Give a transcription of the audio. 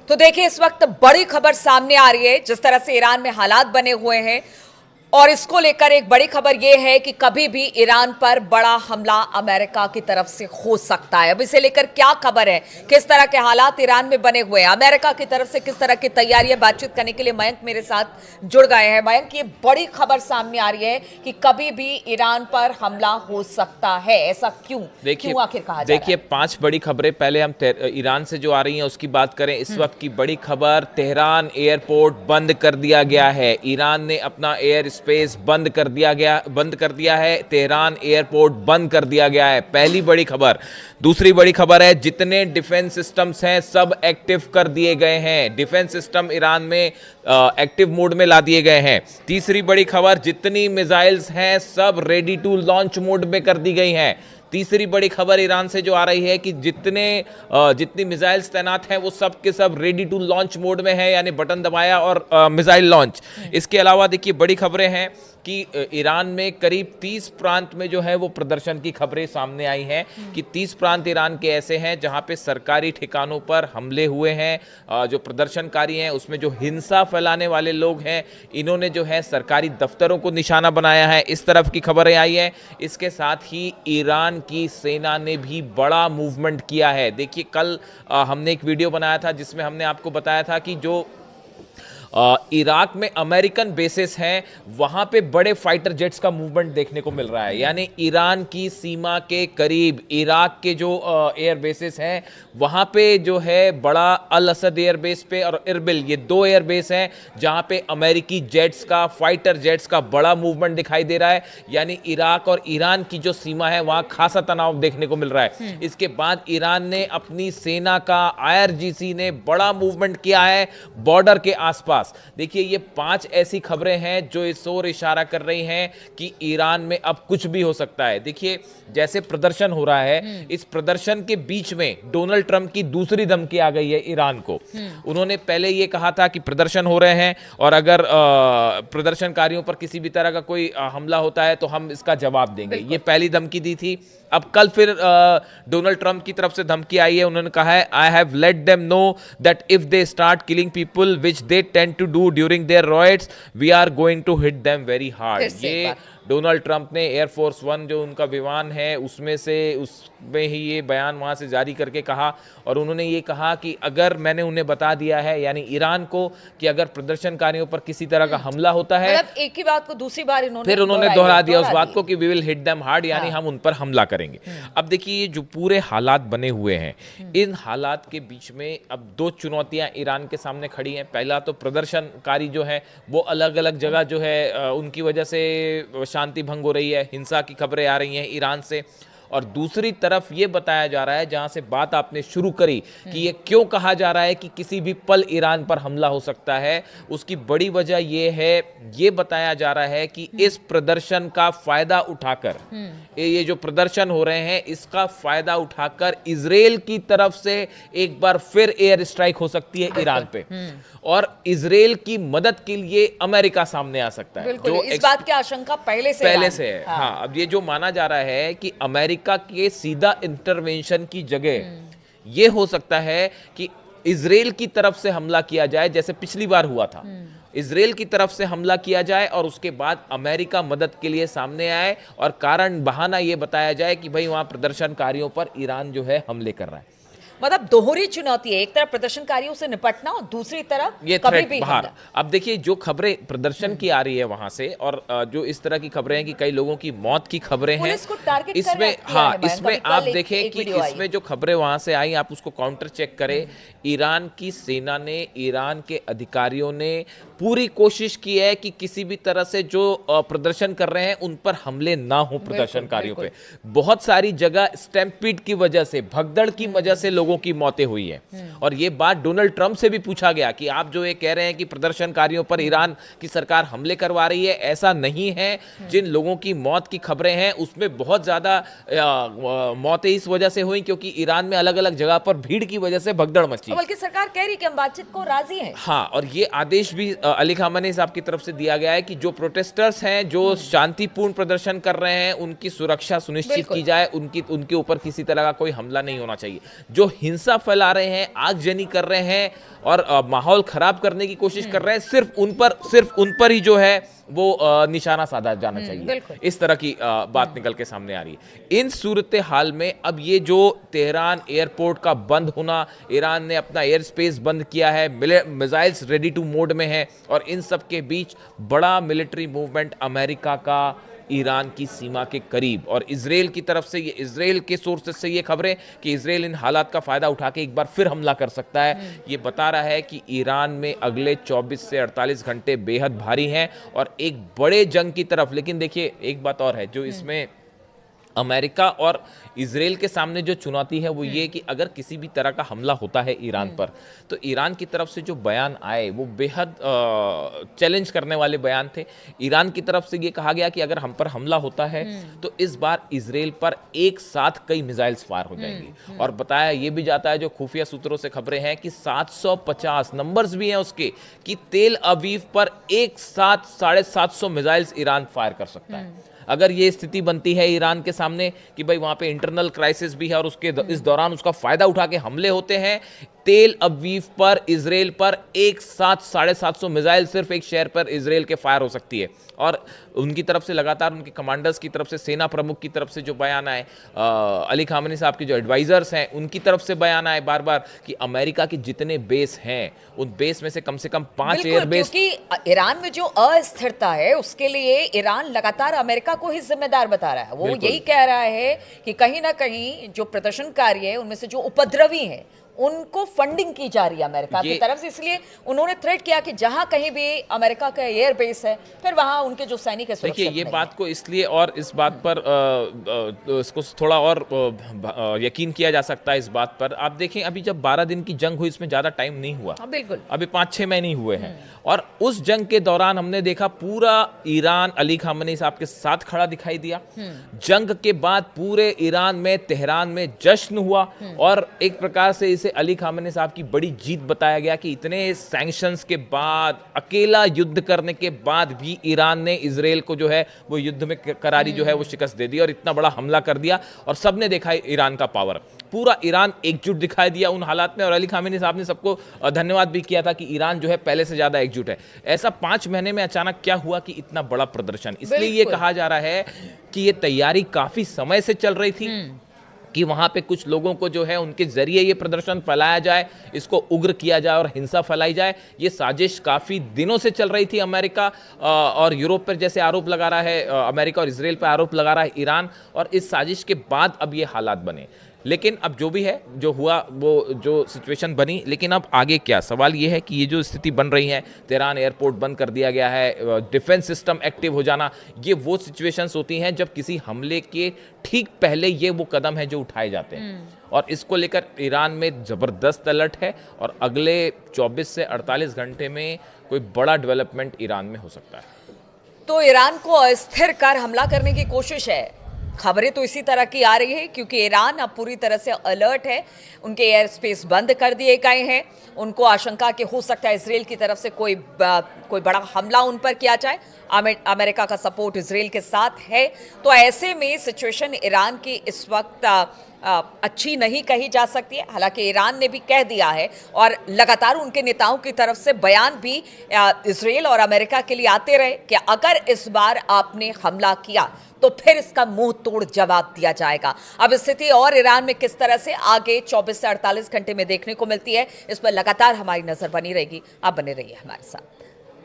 तो देखिए, इस वक्त बड़ी खबर सामने आ रही है। जिस तरह से ईरान में हालात बने हुए हैं और इसको लेकर एक बड़ी खबर यह है कि कभी भी ईरान पर बड़ा हमला अमेरिका की तरफ से हो सकता है। अब इसे लेकर क्या खबर है, किस तरह के हालात ईरान में बने हुए हैं, अमेरिका की तरफ से किस तरह की तैयारियां, बातचीत करने के लिए मयंक मेरे साथ जुड़ गए हैं। मयंक, ये बड़ी खबर सामने आ रही है कि कभी भी ईरान पर हमला हो सकता है, ऐसा क्यों आखिर कहा जा रहा है? देखिए, 5 बड़ी खबरें। पहले हम ईरान से जो आ रही हैं उसकी बात करें। इस वक्त की बड़ी खबर, तेहरान एयरपोर्ट बंद कर दिया गया है। ईरान ने अपना एयर स्पेस बंद कर दिया है। तेहरान एयरपोर्ट बंद कर दिया गया है, पहली बड़ी खबर। दूसरी बड़ी खबर है, जितने डिफेंस सिस्टम्स हैं सब एक्टिव कर दिए गए हैं। डिफेंस सिस्टम ईरान में एक्टिव मोड में ला दिए गए हैं। तीसरी बड़ी खबर, जितनी मिसाइल्स हैं सब रेडी टू लॉन्च मोड में कर दी गई हैं। तीसरी बड़ी खबर ईरान से जो आ रही है कि जितनी मिसाइल्स तैनात हैं वो सब के सब रेडी टू लॉन्च मोड में है, यानी बटन दबाया और मिसाइल लॉन्च। इसके अलावा देखिए, बड़ी खबरें हैं कि ईरान में करीब 30 प्रांत में जो है वो प्रदर्शन की खबरें सामने आई हैं कि 30 प्रांत ईरान के ऐसे हैं जहां पे सरकारी ठिकानों पर हमले हुए हैं। जो प्रदर्शनकारी हैं उसमें जो हिंसा फैलाने वाले लोग हैं, इन्होंने जो है सरकारी दफ्तरों को निशाना बनाया है। इस तरफ की खबरें आई हैं। इसके साथ ही ईरान की सेना ने भी बड़ा मूवमेंट किया है। देखिए, कल हमने एक वीडियो बनाया था जिसमें हमने आपको बताया था कि जो इराक में अमेरिकन बेसेस हैं वहां पे बड़े फाइटर जेट्स का मूवमेंट देखने को मिल रहा है। यानी ईरान की सीमा के करीब इराक के जो एयर बेसेस हैं वहां पे जो है बड़ा अल असद एयर बेस पे और इरबिल, ये 2 एयर बेस हैं जहां पे अमेरिकी जेट्स का, फाइटर जेट्स का बड़ा मूवमेंट दिखाई दे रहा है। यानी इराक और ईरान की जो सीमा है वहां खासा तनाव देखने को मिल रहा है। इसके बाद ईरान ने अपनी सेना का, IRGC ने बड़ा मूवमेंट किया है बॉर्डर के आसपास। देखिए, ये 5 ऐसी खबरें हैं जो इस ओर इशारा कर रही हैं कि ईरान में अब कुछ भी हो सकता है। देखिए, जैसे प्रदर्शन हो रहा है, इस प्रदर्शन के बीच में डोनाल्ड ट्रंप की दूसरी धमकी आ गई है ईरान को। उन्होंने पहले ये कहा था कि प्रदर्शन हो रहे हैं और अगर प्रदर्शनकारियों पर किसी भी तरह का कोई हमला होता है तो हम इसका जवाब देंगे, ये पहली धमकी दी थी। अब कल फिर डोनाल्ड ट्रंप की तरफ से धमकी आई है। उन्होंने कहा है, I have let them know that if they start killing people which they tend to do during their riots, we are going to hit them very hard. ये डोनाल्ड ट्रंप ने एयरफोर्स 1 जो उनका विमान है उसमें ही ये बयान वहां से जारी करके कहा। और उन्होंने ये कहा कि अगर मैंने उन्हें बता दिया है, यानी ईरान को, कि अगर प्रदर्शनकारियों पर किसी तरह का हमला होता है, मतलब एक ही बात को दूसरी बार इन्होंने दोहरा दिया उस बात को कि we will hit them hard, यानी हम उन पर हमला करेंगे। अब देखिए, जो पूरे हालात बने हुए हैं, इन हालात के बीच में अब 2 चुनौतियां ईरान के सामने खड़ी हैं। पहला तो प्रदर्शनकारी जो है वो अलग अलग जगह जो है उनकी वजह से शांति भंग हो रही है, हिंसा की खबरें आ रही हैं ईरान से। और दूसरी तरफ ये बताया जा रहा है, जहां से बात आपने शुरू करी कि ये क्यों कहा जा रहा है कि किसी भी पल ईरान पर हमला हो सकता है, उसकी बड़ी वजह ये है, ये बताया जा रहा है कि इस प्रदर्शन का फायदा उठाकर, ये जो प्रदर्शन हो रहे हैं इसका फायदा उठाकर इजराइल की तरफ से एक बार फिर एयर स्ट्राइक हो सकती है ईरान पे, और इजराइल की मदद के लिए अमेरिका सामने आ सकता है। जो इस बात की आशंका पहले से है। हाँ, अब ये जो माना जा रहा है कि अमेरिका के सीधा इंटरवेंशन की जगह ये हो सकता है कि इजराइल की तरफ से हमला किया जाए, जैसे पिछली बार हुआ था। इजराइल की तरफ से हमला किया जाए और उसके बाद अमेरिका मदद के लिए सामने आए और कारण बहाना यह बताया जाए कि भाई वहां प्रदर्शनकारियों पर ईरान जो है हमले कर रहा है। मतलब दोहरी चुनौती है, एक तरफ प्रदर्शनकारियों से निपटना और दूसरी तरफ ये कभी भी बाहर। अब देखिए, जो खबरें प्रदर्शन की आ रही है वहां से, और जो इस तरह की खबरें हैं कि कई लोगों की मौत की खबरें हैं इसमें, इसमें आप देखें कि इसमें जो खबरें वहां से आई, आप उसको काउंटर चेक करें। ईरान की सेना ने, ईरान के अधिकारियों ने पूरी कोशिश की है कि किसी भी तरह से जो प्रदर्शन कर रहे हैं उन पर हमले ना हो प्रदर्शनकारियों पे। बहुत सारी जगह स्टैम्पीड की वजह से, भगदड़ की वजह से लोगों की मौतें हुई है। और ये बात डोनाल्ड ट्रंप से भी पूछा गया कि आप जो ये कह रहे हैं कि प्रदर्शनकारियों पर ईरान की सरकार हमले करवा रही है, ऐसा नहीं है। जिन लोगों की मौत की खबरें हैं उसमें बहुत ज्यादा मौतें इस वजह से हुई क्योंकि ईरान में अलग अलग जगह पर भीड़ की वजह से भगदड़ मची, बल्कि सरकार कह रही कि हम बातचीत को राजी हैं। हाँ, और ये आदेश भी अली खामनेई साहब की तरफ से दिया गया है कि जो प्रोटेस्टर्स हैं, जो शांतिपूर्ण प्रदर्शन कर रहे हैं, उनकी सुरक्षा सुनिश्चित की जाए, उनके ऊपर किसी तरह का कोई हमला नहीं होना चाहिए। जो हिंसा फैला रहे हैं, आगजनी कर रहे हैं और माहौल खराब करने की कोशिश कर रहे हैं, सिर्फ उन पर ही जो है वो निशाना साधा जाना चाहिए। इस तरह की बात निकल के सामने आ रही है। इन सूरत हाल में अब ये जो तेहरान एयरपोर्ट का बंद होना, ईरान ने अपना एयर स्पेस बंद किया है, मिसाइल्स रेडी टू मोड में है, और इन सब के बीच बड़ा मिलिट्री मूवमेंट अमेरिका का ईरान की सीमा के करीब, और इजराइल की तरफ से, ये इजराइल के सोर्सेज से ये खबरें कि इजराइल इन हालात का फायदा उठा के एक बार फिर हमला कर सकता है। ये बता रहा है कि ईरान में अगले 24 से 48 घंटे बेहद भारी हैं और एक बड़े जंग की तरफ। लेकिन देखिए एक बात और है जो इसमें अमेरिका और इजराइल के सामने जो चुनौती है वो ये कि अगर किसी भी तरह का हमला होता है ईरान पर, तो ईरान की तरफ से जो बयान आए वो बेहद चैलेंज करने वाले बयान थे। ईरान की तरफ से ये कहा गया कि अगर हम पर हमला होता है तो इस बार इजराइल पर एक साथ कई मिसाइल्स फायर हो जाएंगी। और बताया ये भी जाता है, जो खुफिया सूत्रों से खबरें हैं, कि 750 नंबर्स भी हैं उसके, कि तेल अवीव पर एक साथ 750 मिसाइल्स ईरान फायर कर सकता है। अगर ये स्थिति बनती है ईरान के सामने कि भाई वहां पे इंटरनल क्राइसिस भी है और उसके इस दौरान उसका फायदा उठा के हमले होते हैं, तेल अवीव पर, इजराइल पर एक साथ 750 मिसाइल सिर्फ एक शहर पर इजराइल के फायर हो सकती है। और उनकी तरफ से लगातार, उनके कमांडर्स की तरफ से, सेना प्रमुख की तरफ से जो बयान आए, अली खामनी साहब के जो एडवाइजर्स हैं उनकी तरफ से बयान आए बार बार कि अमेरिका के जितने बेस हैं उन बेस में से कम 5 एयर बेस, क्योंकि ईरान में जो अस्थिरता है उसके लिए ईरान लगातार अमेरिका को ही जिम्मेदार बता रहा है। वो यही कह रहा है कि कहीं ना कहीं जो प्रदर्शनकारी है उनमें से जो उपद्रवी हैं उनको फंडिंग की जा रही है अमेरिका की तरफ से, इसलिए उन्होंने थ्रेट किया कि जहां कहीं भी अमेरिका का एयर बेस है फिर वहां उनके जो सैनिक है सुरक्षित देखिए ये बात को इसलिए और इस बात पर इसको थोड़ा और यकीन किया जा सकता है। इस बात पर आप देखें, अभी जब 12 दिन की जंग हुई इसमें ज्यादा टाइम नहीं हुआ, बिल्कुल अभी 5-6 महीने हुए हैं, और उस जंग के दौरान हमने देखा पूरा ईरान अली खामनी साहब के साथ खड़ा दिखाई दिया। जंग के बाद पूरे ईरान में, तेहरान में जश्न हुआ और एक प्रकार से इसे अली खामनी साहब की बड़ी जीत बताया गया कि इतने सैंक्शंस के बाद, अकेला युद्ध करने के बाद भी ईरान ने इजराइल को जो है वो युद्ध में करारी जो है वो शिकस्त दे दी और इतना बड़ा हमला कर दिया। और सबने देखा ईरान का पावर, पूरा ईरान एकजुट दिखाई दिया उन हालात में। और अली खामेनी साहब ने सबको धन्यवाद भी किया था कि ईरान जो है पहले से ज्यादा एकजुट है। ऐसा 5 महीने में अचानक क्या हुआ कि इतना बड़ा प्रदर्शन? इसलिए ये कहा जा रहा है कि ये तैयारी काफी समय से चल रही थी कि वहां पे कुछ लोगों को जो है उनके जरिए ये प्रदर्शन फैलाया जाए, इसको उग्र किया जाए और हिंसा फैलाई जाए। ये साजिश काफी दिनों से चल रही थी। अमेरिका और यूरोप पर जैसे आरोप लगा रहा है, अमेरिका और इजराइल पर आरोप लगा रहा है ईरान, और इस साजिश के बाद अब ये हालात बने। लेकिन अब जो भी है, जो हुआ, वो जो सिचुएशन बनी, लेकिन अब आगे क्या? सवाल ये है कि ये जो स्थिति बन रही है, तेहरान एयरपोर्ट बंद कर दिया गया है, डिफेंस सिस्टम एक्टिव हो जाना, ये वो सिचुएशंस होती हैं जब किसी हमले के ठीक पहले ये वो कदम है जो उठाए जाते हैं। और इसको लेकर ईरान में ज़बरदस्त अलर्ट है और अगले 24 से 48 घंटे में कोई बड़ा डेवलपमेंट ईरान में हो सकता है। तो ईरान को अस्थिर कर हमला करने की कोशिश है। खबरें तो इसी तरह की आ रही है क्योंकि ईरान अब पूरी तरह से अलर्ट है। उनके एयर स्पेस बंद कर दिए गए हैं। उनको आशंका कि हो सकता है इजराइल की तरफ से कोई बड़ा हमला उन पर किया जाए। अमेरिका का सपोर्ट इजराइल के साथ है। तो ऐसे में सिचुएशन ईरान की इस वक्त अच्छी नहीं कही जा सकती है। हालांकि ईरान ने भी कह दिया है और लगातार उनके नेताओं की तरफ से बयान भी इजराइल और अमेरिका के लिए आते रहे कि अगर इस बार आपने हमला किया तो फिर इसका मुंह तोड़ जवाब दिया जाएगा। अब स्थिति और ईरान में किस तरह से आगे 24 से 48 घंटे में देखने को मिलती है, इस पर लगातार हमारी नजर बनी रहेगी। आप बने रहिए हमारे साथ।